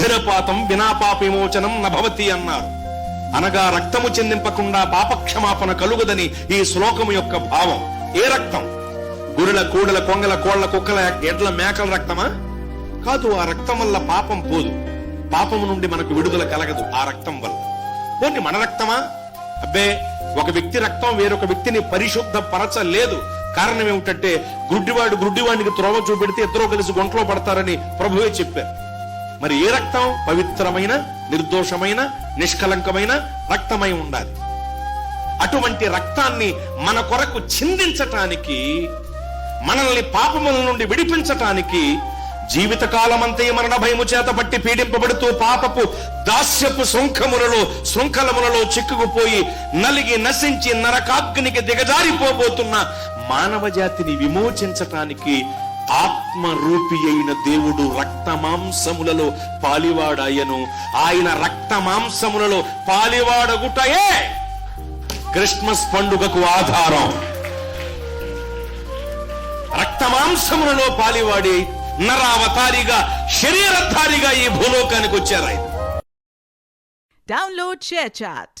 రుధిరపాతం వినా పాప విమోచనం నభవతి అన్నారు. అనగా రక్తము చెందింపకుండా పాపక్షమాపణ కలుగుదని ఈ శ్లోకము యొక్క భావం. ఏ రక్తం? గురుల, కూడల, కొంగల, కోళ్ల, కుక్కల, ఎడ్ల, మేకల రక్తమా? కాదు. ఆ రక్తం వల్ల పాపం పోదు, పాపము నుండి మనకు విడుదల కలగదు ఆ రక్తం వల్ల. పోనీ మన రక్తమా? అబ్బే, ఒక వ్యక్తి రక్తం వేరొక వ్యక్తిని పరిశుద్ధ పరచలేదు. కారణం ఏమిటంటే గుడ్డివాడు గుడ్డివాడికి త్రోవ చూపెడితే ఇద్దరూ కలిసి గుంటలో పడతారని ప్రభువే చెప్పారు. మరి ఏ రక్తం? పవిత్రమైన, నిర్దోషమైన, నిష్కలంకమైన రక్తమై ఉండాలి. అటువంటి రక్తాన్ని మన కొరకు చిందించటానికి, మనల్ని పాపముల నుండి విడిపించటానికి జీవితకాలమంతే మరణ భయము చేత పట్టి పీడింపబడుతూ పాపపు దాస్యపు శృంఖలములలో చిక్కుకుపోయి నలిగి నశించి నరకాగ్నికి దిగజారిపోబోతున్న మానవ జాతిని విమోచించటానికి ఆత్మరూపి అయిన దేవుడు రక్తమాంసములలో పాలివాడాయను. ఆయన రక్తమాంసములలో పాలివాడగుటయే క్రిస్మస్ పండుగకు ఆధారం. రక్తమాంసములలో పాలివాడి నరావతారిగా, శరీరధారిగా ఈ భూలోకానికి వచ్చారు ఆయన. Download ShareChat.